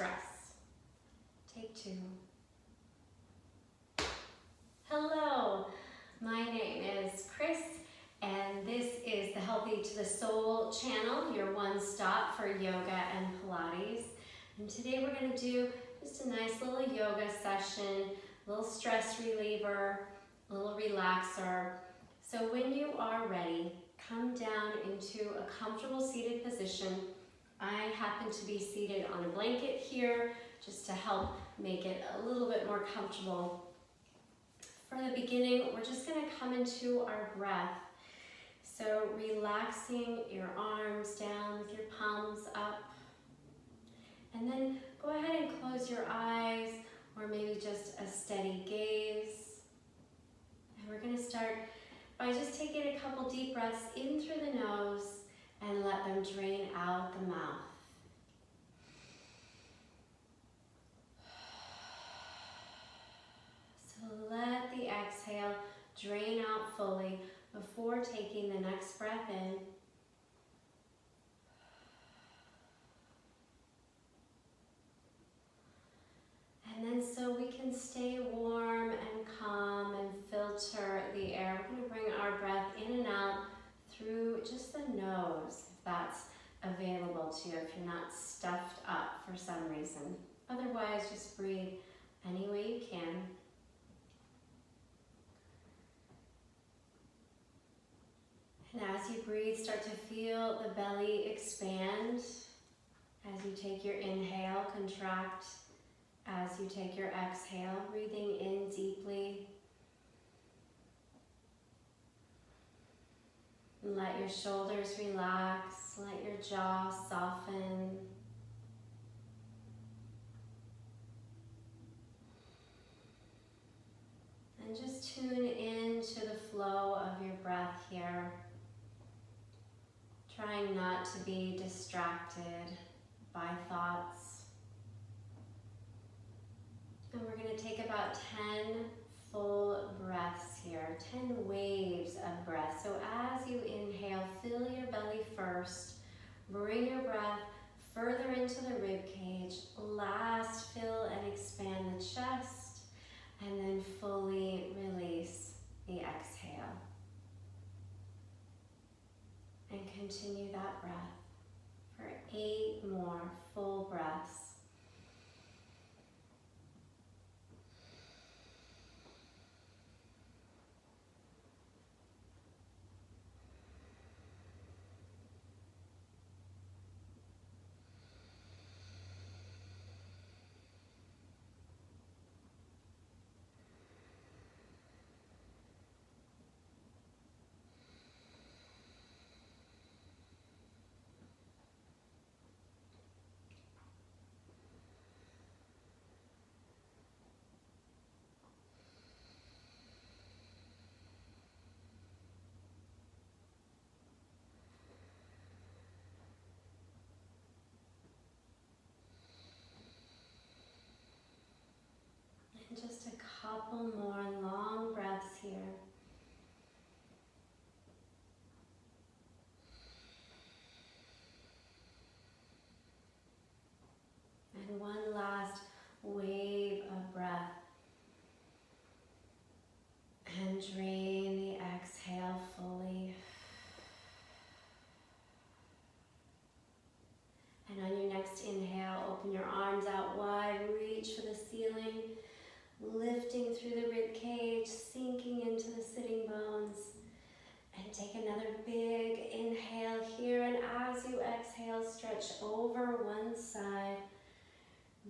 stress. Take 2. Hello, my name is Chris, and this is the Healthy to the Soul channel, your one stop for yoga and Pilates. And today we're going to do just a nice little yoga session, a little stress reliever, a little relaxer. So when you are ready, come down into a comfortable seated position. I happen to be seated on a blanket here just to help make it a little bit more comfortable. For the beginning, we're just going to come into our breath. So relaxing your arms down with your palms up. And then go ahead and close your eyes, or maybe just a steady gaze. And we're going to start by just taking a couple deep breaths in through the nose and let them drain out the mouth. So let the exhale drain out fully before taking the next breath in. And then so we can stay warm and calm and filter the air, we're going to bring our breath in and out through just the nose, if that's available to you, if you're not stuffed up for some reason. Otherwise, just breathe any way you can. And as you breathe, start to feel the belly expand. As you take your inhale, contract. As you take your exhale, breathing in deeply. Let your shoulders relax, let your jaw soften. And just tune into the flow of your breath here. Trying not to be distracted by thoughts. And we're going to take about 10 full breaths here, 10 waves of breath. So as you inhale, fill your belly first. Bring your breath further into the rib cage. Last, fill and expand the chest. And then fully release the exhale. And continue that breath for 8 more full breaths. Just a couple more long breaths here. And one last wave of breath. And drain the exhale fully. And on your next inhale, open your arms out wide, reach for the ceiling. Lifting through the rib cage, sinking into the sitting bones. And take another big inhale here. And as you exhale, stretch over one side.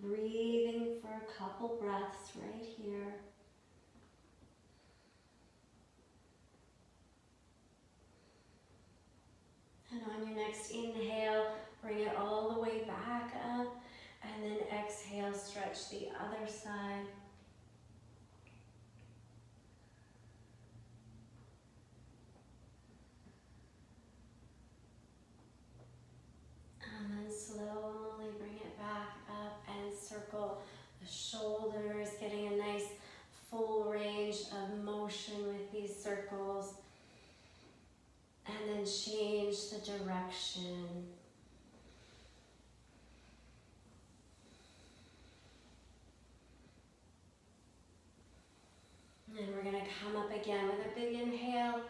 Breathing for a couple breaths right here. And on your next inhale, bring it all the way back up. And then exhale, stretch the other side. And then slowly bring it back up and circle the shoulders, getting a nice full range of motion with these circles. And then change the direction. come up again with a big inhale.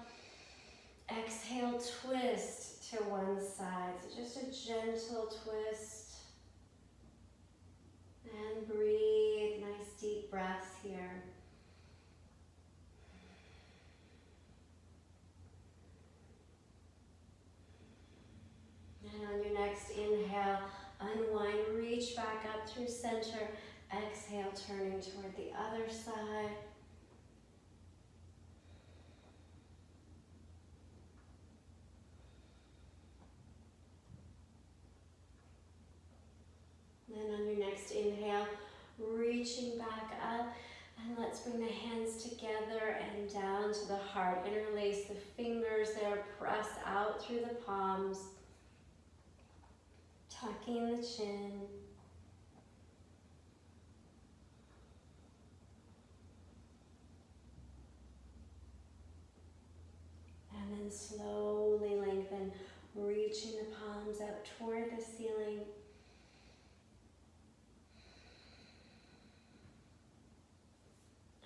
Exhale, twist to one side. So just a gentle twist. And breathe, nice deep breaths here. And on your next inhale, unwind, reach back up through center. Exhale, turning toward the other side. Then on your next inhale, reaching back up, and let's bring the hands together and down to the heart. Interlace the fingers there, press out through the palms, tucking the chin. And then slowly lengthen, reaching the palms out toward the ceiling.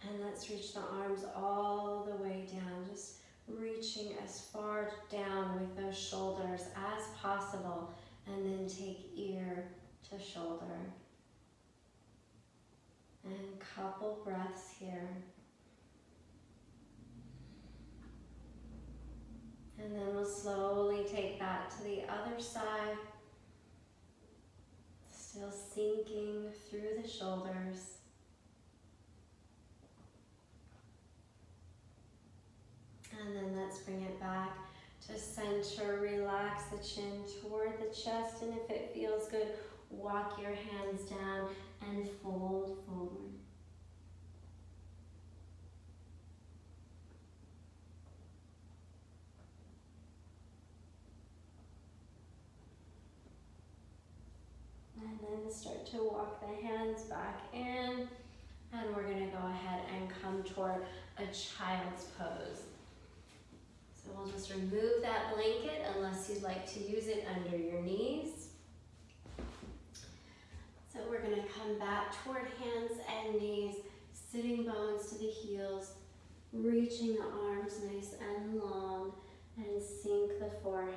And let's reach the arms all the way down, just reaching as far down with those shoulders as possible, and then take ear to shoulder. And couple breaths here. And then we'll slowly take that to the other side, still sinking through the shoulders. And then let's bring it back to center. Relax the chin toward the chest, and if it feels good, walk your hands down and fold forward. And then start to walk the hands back in, and we're going to go ahead and come toward a child's pose. So we'll just remove that blanket unless you'd like to use it under your knees. So we're going to come back toward hands and knees, sitting bones to the heels, reaching the arms nice and long, and sink the forehead.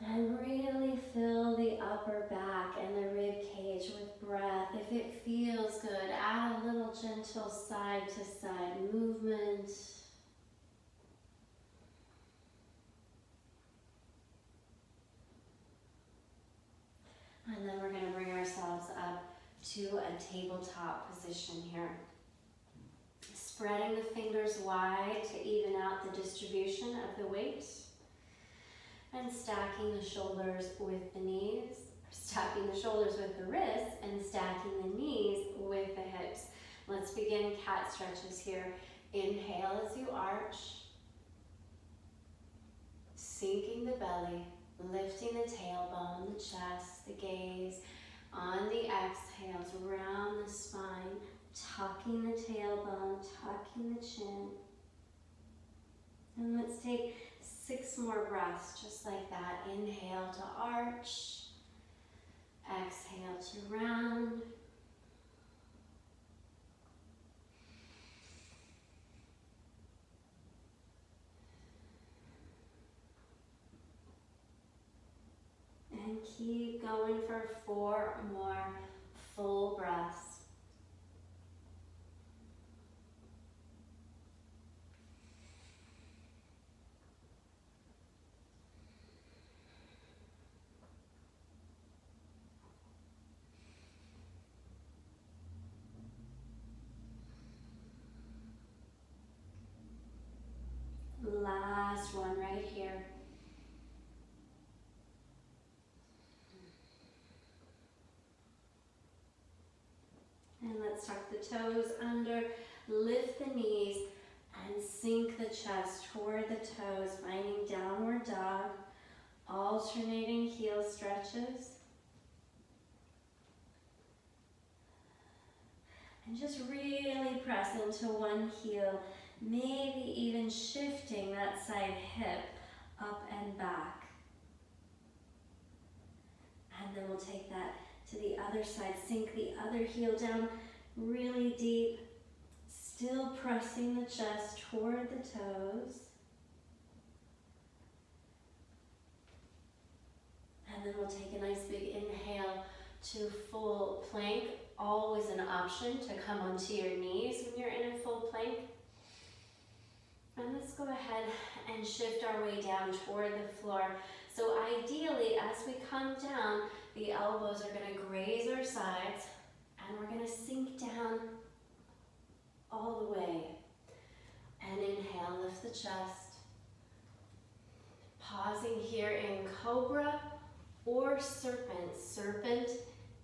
And really fill the upper back and the rib cage with breath. If it feels good, add a little gentle side to side movement. And then we're going to bring ourselves up to a tabletop position here. Spreading the fingers wide to even out the distribution of the weight. And stacking the shoulders with the knees, stacking the shoulders with the wrists, and stacking the knees with the hips. Let's begin cat stretches here. Inhale as you arch, sinking the belly, lifting the tailbone, the chest, the gaze. On the exhales, round the spine, tucking the tailbone, tucking the chin. And let's take 6 more breaths, just like that. Inhale to arch. Exhale to round. And keep going for 4 more full breaths. Last one right here. And let's tuck the toes under, lift the knees, and sink the chest toward the toes, finding downward dog, alternating heel stretches. And just really press into one heel, maybe even shifting that side hip up and back. And then we'll take that to the other other side. Sink the other heel down really deep. Still pressing the chest toward the toes. And then we'll take a nice big inhale to full plank. Always an option to come onto your knees when you're in a full plank. And let's go ahead and shift our way down toward the floor. So ideally, as we come down, the elbows are going to graze our sides, and we're going to sink down all the way. And inhale, lift the chest. Pausing here in cobra or serpent. Serpent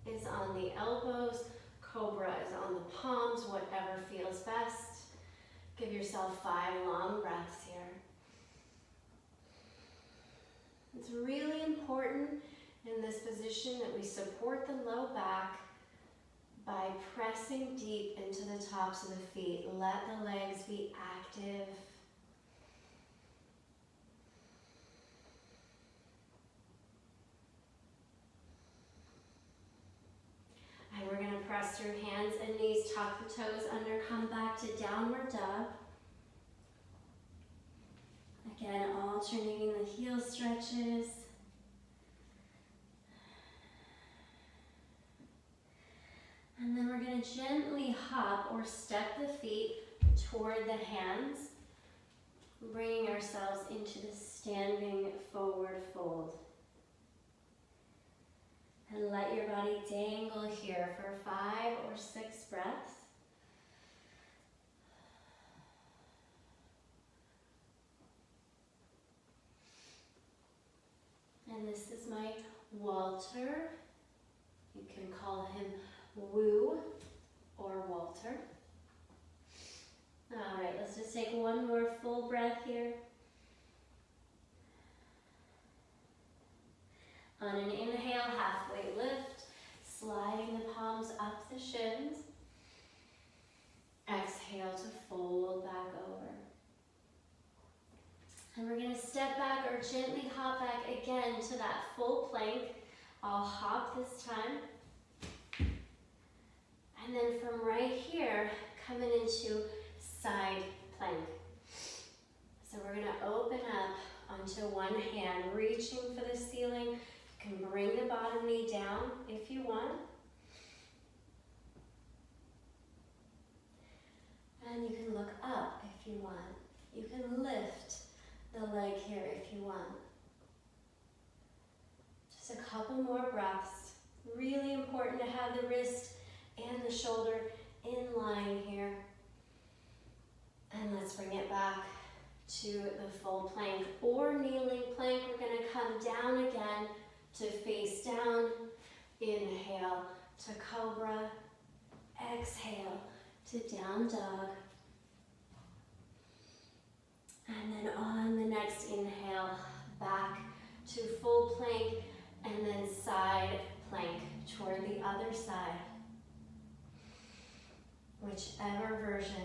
is on the elbows, cobra is on the palms, whatever feels best. Give yourself 5 long breaths here. It's really important in this position that we support the low back by pressing deep into the tops of the feet. Let the legs be active. And we're going to press through hands and knees, tuck the toes under, come back to downward dog. Again, alternating the heel stretches. And then we're going to gently hop or step the feet toward the hands, bringing ourselves into the standing forward fold. And let your body dangle here for 5 or 6 breaths. And this is my Walter. You can call him Woo or Walter. All right, let's just take one more full breath here. On an inhale, halfway lift, sliding the palms up the shins. Exhale to fold back over. And we're going to step back or gently hop back again to that full plank. I'll hop this time. And then from right here, coming into side plank. So we're going to open up onto one hand, reaching for the ceiling. You can bring the bottom knee down if you want. And you can look up if you want. You can lift the leg here if you want. Just a couple more breaths. Really important to have the wrist and the shoulder in line here. And let's bring it back to the full plank or kneeling plank. We're going to come down again to face down. Inhale to cobra. Exhale to down dog. And then on the next inhale, back to full plank and then side plank toward the other side. Whichever version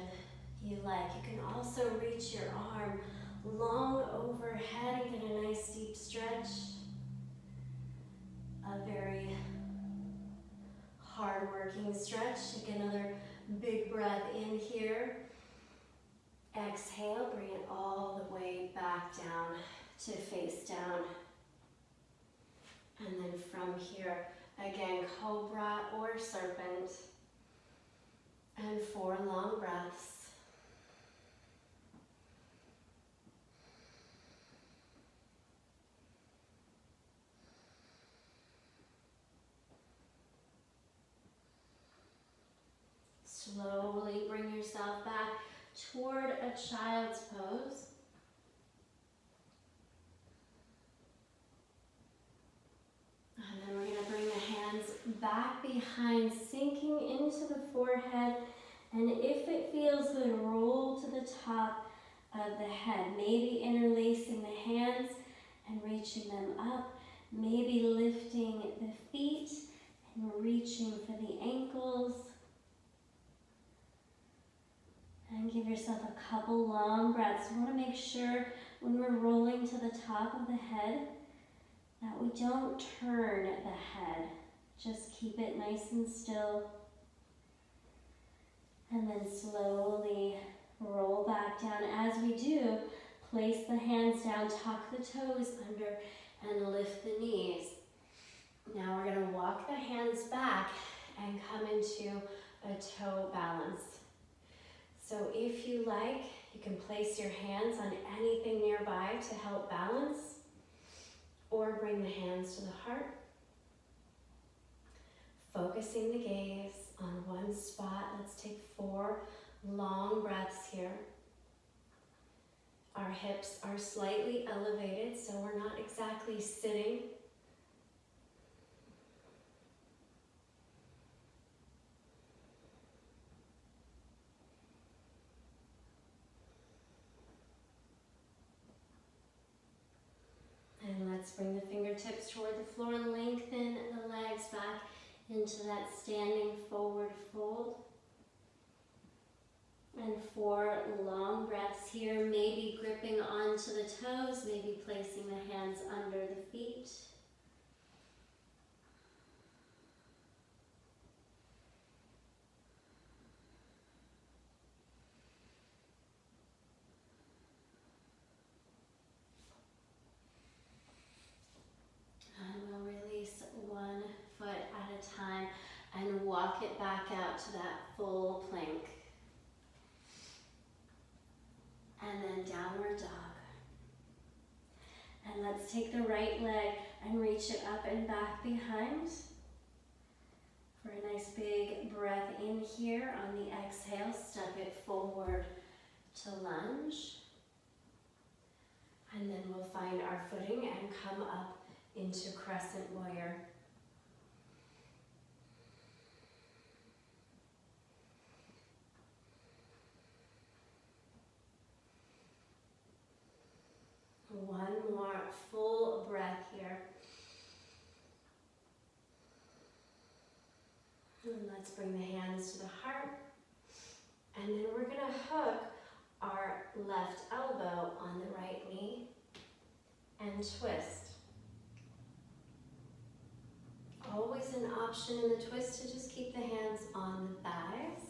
you like. You can also reach your arm long overhead and get a nice deep stretch. A very hard-working stretch. Take another big breath in here. Exhale, bring it all the way back down to face down. And then from here, again, cobra or serpent. And 4 long breaths. Slowly bring yourself back toward a child's pose. And then we're going to bring the hands back behind, sinking into the forehead. And if it feels good, roll to the top of the head. Maybe interlacing the hands and reaching them up. Maybe lifting the feet and reaching for the ankles. And give yourself a couple long breaths. We want to make sure when we're rolling to the top of the head that we don't turn the head Just keep it nice and still. And then slowly roll back down. As we do, place the hands down, tuck the toes under, and lift the knees. Now we're going to walk the hands back and come into a toe balance. So if you like, you can place your hands on anything nearby to help balance, or bring the hands to the heart. Focusing the gaze on one spot. Let's take 4 long breaths here. Our hips are slightly elevated, so we're not exactly sitting. And let's bring the fingertips toward the floor, lengthen the legs back into that standing forward fold. And 4 long breaths here, maybe gripping onto the toes, maybe placing the hands under the feet. And we'll release 1 foot at a time and walk it back out to that full plank. And then downward dog. And let's take the right leg and reach it up and back behind. For a nice big breath in here. On the exhale, step it forward to lunge. And then we'll find our footing and come up into crescent warrior. One more full breath here. And let's bring the hands to the heart. And then we're going to hook our left elbow on the right knee and twist. Always an option in the twist to just keep the hands on the thighs.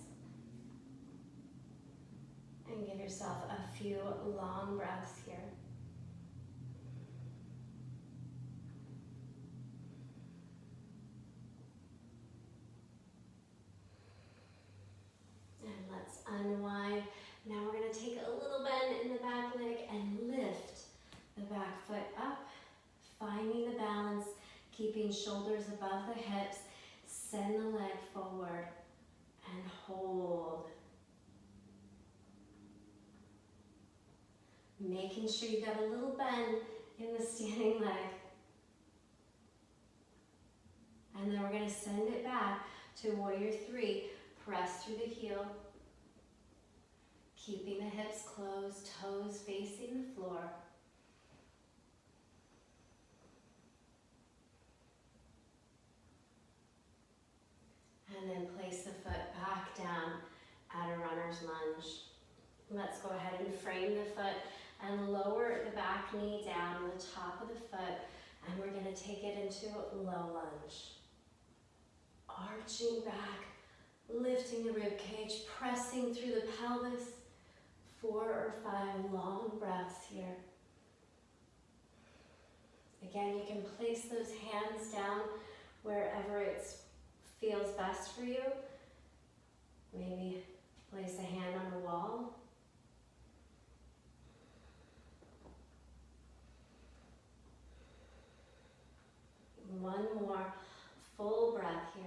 And give yourself a few long breaths here. Unwind. Now we're going to take a little bend in the back leg and lift the back foot up, finding the balance, keeping shoulders above the hips. Send the leg forward and hold. Making sure you got a little bend in the standing leg. And then we're going to send it back to warrior 3. Press through the heel. Keeping the hips closed, toes facing the floor. And then place the foot back down at a runner's lunge. Let's go ahead and frame the foot and lower the back knee down on the top of the foot. And we're going to take it into low lunge. Arching back, lifting the rib cage, pressing through the pelvis. 4 or 5 long breaths here. Again, you can place those hands down wherever it feels best for you. Maybe place a hand on the wall. One more full breath here.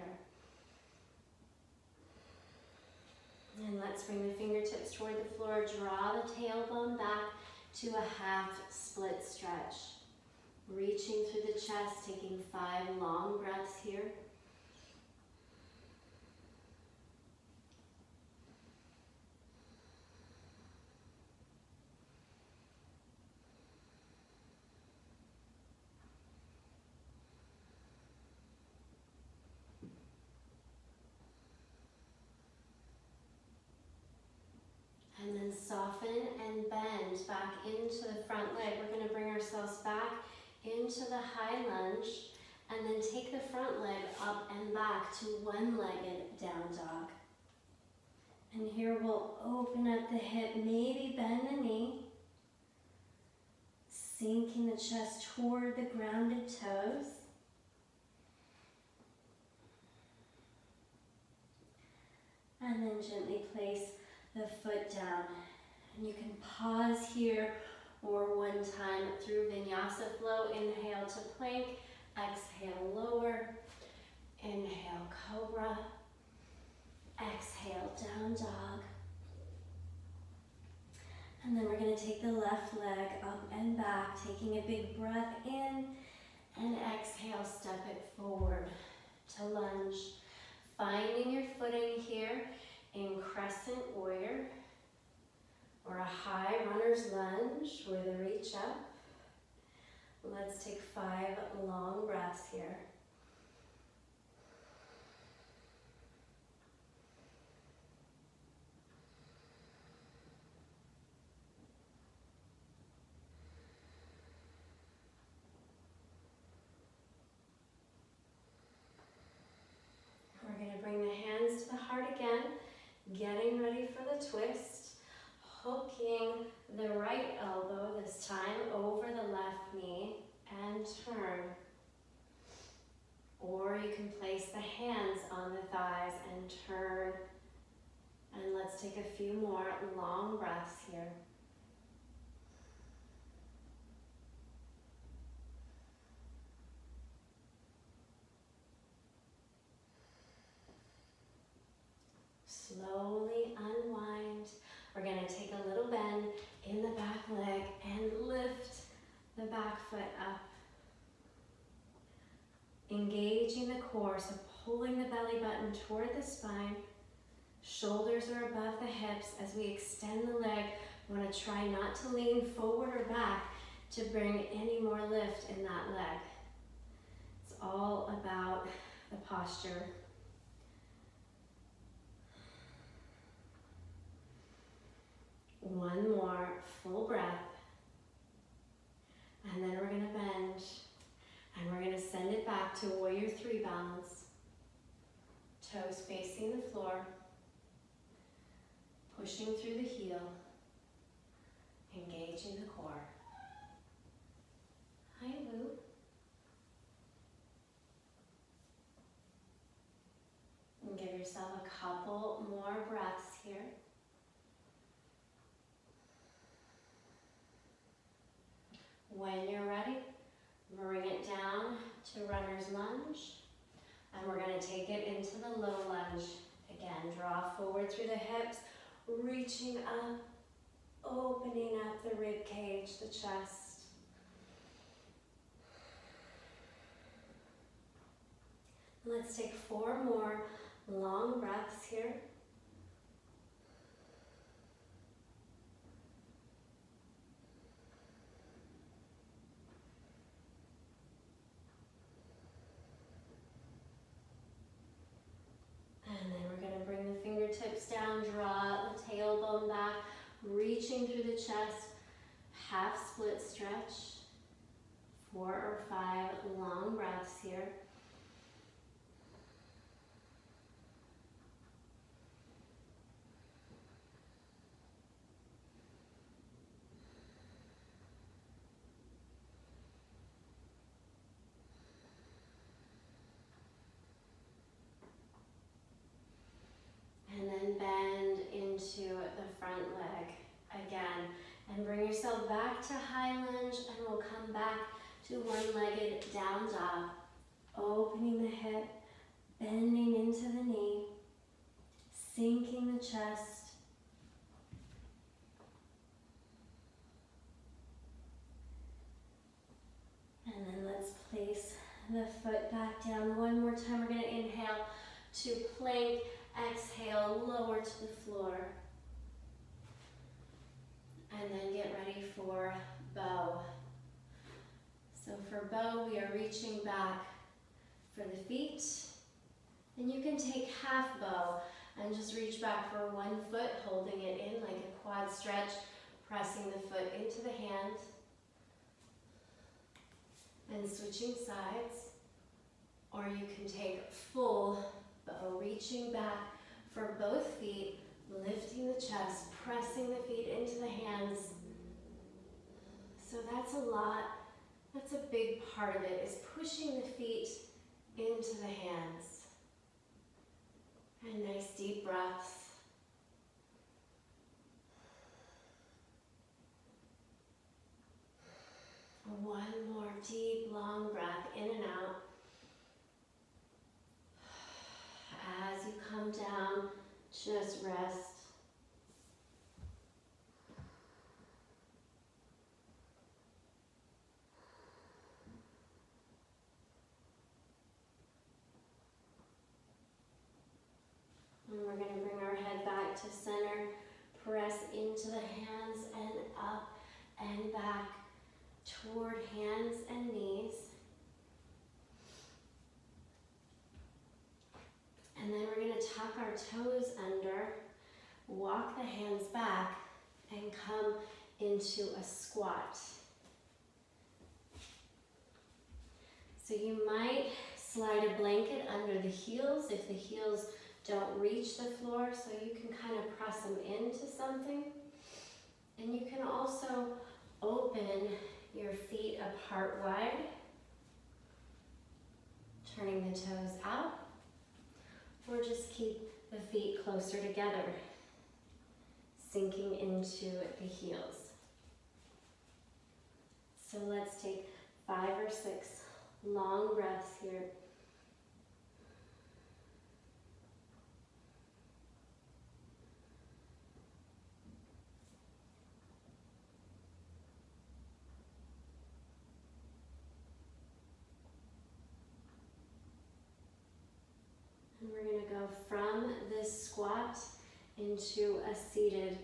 And let's bring the fingertips toward the floor. Draw the tailbone back to a half split stretch. Reaching through the chest, taking 5 long breaths here. And then soften and bend back into the front leg. We're going to bring ourselves back into the high lunge And then take the front leg up and back to one-legged down dog. And here we'll open up the hip, maybe bend the knee. Sinking the chest toward the grounded toes. And then gently place the foot down. And you can pause here or one time through Vinyasa flow. Inhale to plank, exhale lower. Inhale cobra. Exhale down dog. And then we're going to take the left leg up and back, taking a big breath in, and exhale, step it forward to lunge. Finding your footing here in crescent warrior, or a high runner's lunge with a reach up. Let's take 5 long breaths here. We're going to bring the hands to the heart again, getting ready for the twist, hooking the right elbow this time over the left knee and turn. Or you can place the hands on the thighs and turn. And let's take a few more long breaths here. Slowly unwind. We're going to take a little bend in the back leg and lift the back foot up. Engaging the core, so pulling the belly button toward the spine. Shoulders are above the hips as we extend the leg. We want to try not to lean forward or back to bring any more lift in that leg. It's all about the posture. One more full breath. And then we're going to bend. And we're going to send it back to warrior 3 balance. Toes facing the floor. Pushing through the heel. Engaging the core. Hi, Lou. And give yourself a couple more breaths here. When you're ready, bring it down to runner's lunge. And we're going to take it into the low lunge. Again, draw forward through the hips, reaching up, opening up the rib cage, the chest. Let's take 4 more long breaths here. And then we're going to bring the fingertips down, draw the tailbone back, reaching through the chest, half split stretch. 4 or 5 long breaths here. And then bend into the front leg again. And bring yourself back to high lunge, and we'll come back to one-legged down dog. Opening the hip, bending into the knee, sinking the chest. And then let's place the foot back down. One more time, we're going to inhale to plank. Exhale, lower to the floor. And then get ready for bow. So for bow, we are reaching back for the feet. And you can take half bow and just reach back for one foot, holding it in like a quad stretch, pressing the foot into the hand. And switching sides. or you can take full bow, reaching back for both feet, lifting the chest, pressing the feet into the hands. So that's a lot, that's a big part of it, is pushing the feet into the hands. And nice deep breaths. One more deep, long breath in and out. As you come down, just rest. And we're going to bring our head back to center, press into the hands and up and back toward hands and knees. And then we're going to tuck our toes under, walk the hands back, and come into a squat. So you might slide a blanket under the heels if the heels don't reach the floor, so you can kind of press them into something. And you can also open your feet apart wide, turning the toes out, or just keep the feet closer together, sinking into the heels. So let's take 5 or 6 long breaths here. And we're going to go from this squat into a seated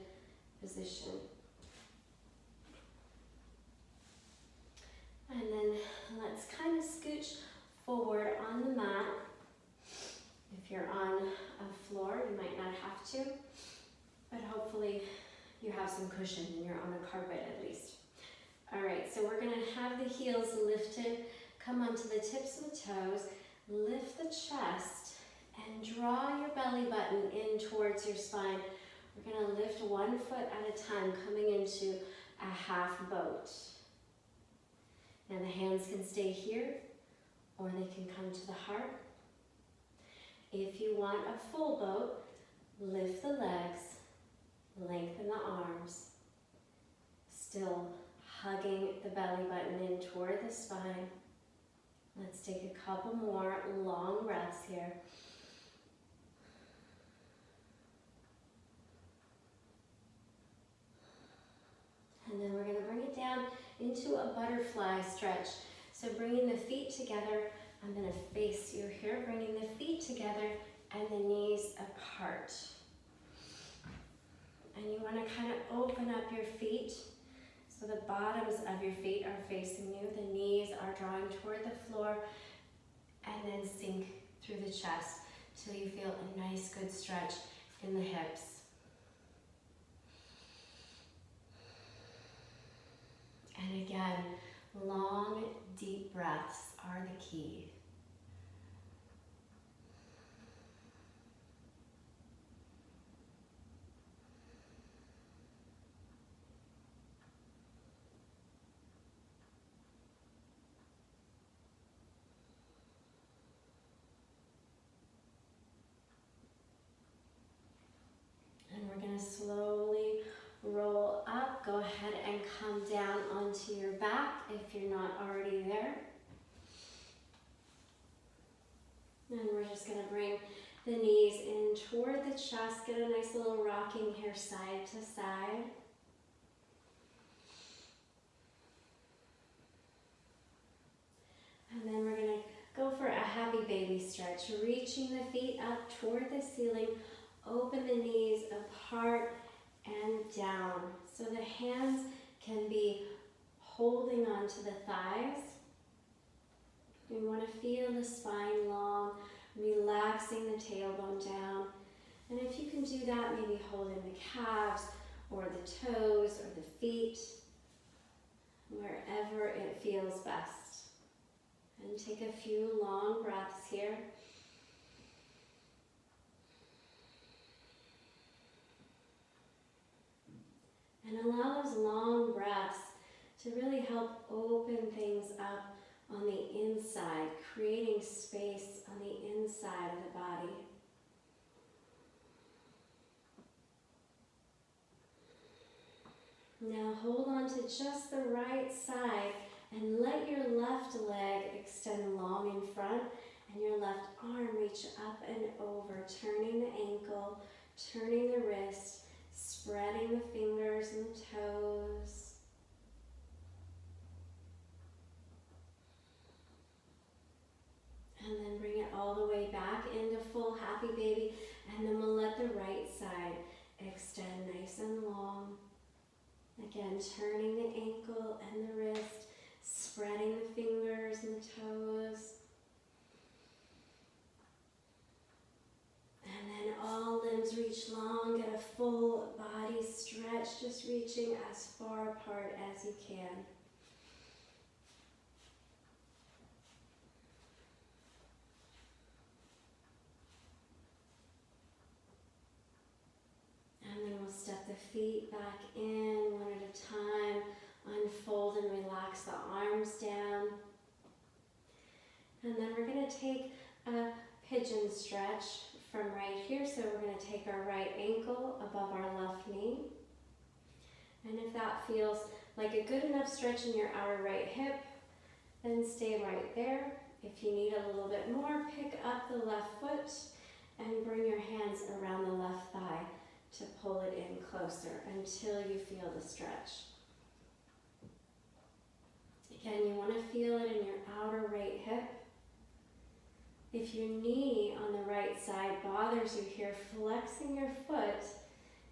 position. And then let's kind of scooch forward on the mat. If you're on a floor, you might not have to, but hopefully you have some cushion and you're on a carpet at least. All right, so we're going to have the heels lifted, come onto the tips of the toes, lift the chest, and draw your belly button in towards your spine. We're going to lift 1 foot at a time, coming into a half boat. Now the hands can stay here, or they can come to the heart. If you want a full boat, lift the legs, lengthen the arms, still hugging the belly button in toward the spine. Let's take a couple more long breaths here. And then we're going to bring it down into a butterfly stretch. So bringing the feet together, I'm going to face you here, bringing the feet together and the knees apart. And you want to kind of open up your feet so the bottoms of your feet are facing you, the knees are drawing toward the floor, and then sink through the chest till you feel a nice good stretch in the hips. And again, long, deep breaths are the key. And we're going to slowly roll up. Go ahead and come down onto your back if you're not already there. And we're just going to bring the knees in toward the chest. Get a nice little rocking here side to side. And then we're going to go for a happy baby stretch, reaching the feet up toward the ceiling. Open the knees apart and down. So the hands can be holding onto the thighs. You want to feel the spine long, relaxing the tailbone down. And if you can do that, maybe holding the calves or the toes or the feet, wherever it feels best. And And take a few long breaths here. And allow those long breaths to really help open things up on the inside, creating space on the inside of the body. Now hold on to just the right side and let your left leg extend long in front and your left arm reach up and over, turning the ankle, turning the wrist, spreading the fingers and the toes. And then bring it all the way back into full happy baby. And then we'll let the right side extend nice and long. Again, turning the ankle and the wrist, spreading the fingers and the toes. And then all limbs reach long, get a full body stretch, just reaching as far apart as you can. And then we'll step the feet back in one at a time, unfold and relax the arms down. And then we're going to take a pigeon stretch from right here. So we're going to take our right ankle above our left knee. And if that feels like a good enough stretch in your outer right hip, then stay right there. If you need a little bit more, pick up the left foot and bring your hands around the left thigh to pull it in closer until you feel the stretch. Again, you want to feel it in your outer right hip. If your knee on the right side bothers you here, flexing your foot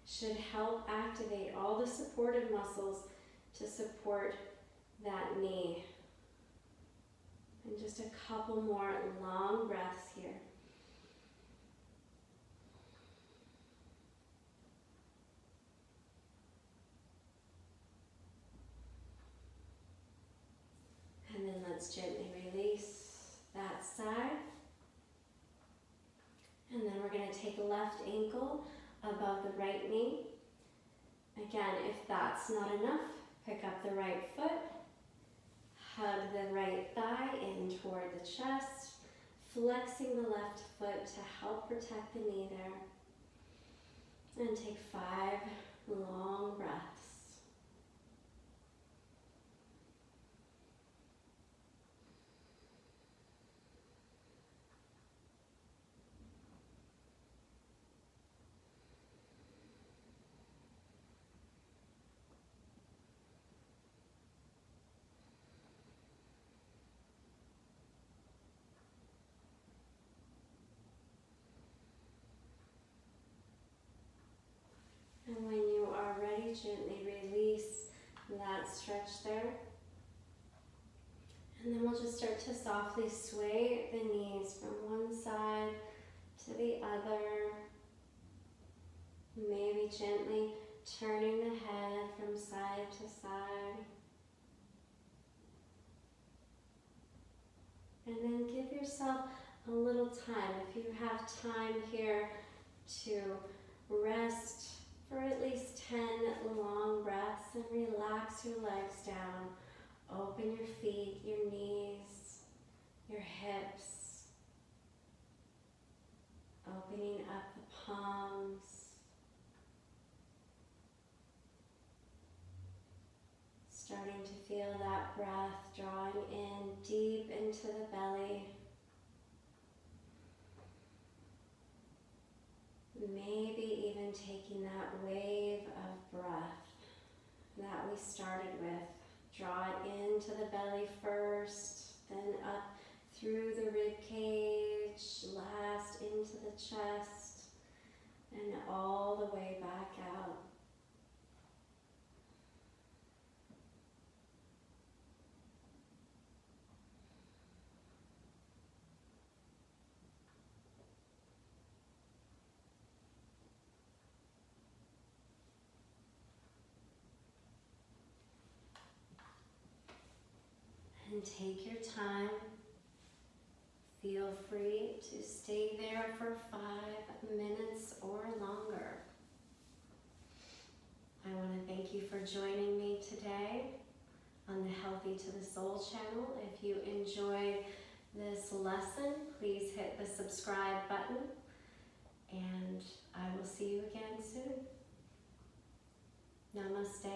should help activate all the supportive muscles to support that knee. And just a couple more long breaths here. And then let's gently release that side. And then we're going to take left ankle above the right knee. Again, if that's not enough, pick up the right foot. Hug the right thigh in toward the chest. Flexing the left foot to help protect the knee there. And take 5 long breaths. And when you are ready, gently release that stretch there. And then we'll just start to softly sway the knees from one side to the other. Maybe gently turning the head from side to side. And then give yourself a little time. If you have time here to rest for at least 10 long breaths and relax your legs down. Open your feet, your knees, your hips. Opening up the palms. Starting to feel that breath drawing in deep into the belly. Maybe even taking that wave of breath that we started with. Draw it into the belly first, then up through the rib cage, last into the chest, and all the way back out. And take your time Feel free to stay there for 5 minutes or longer. I want to thank you for joining me today on the Healthy to the Soul channel. If you enjoyed this lesson, please hit the subscribe button, and I will see you again soon. Namaste.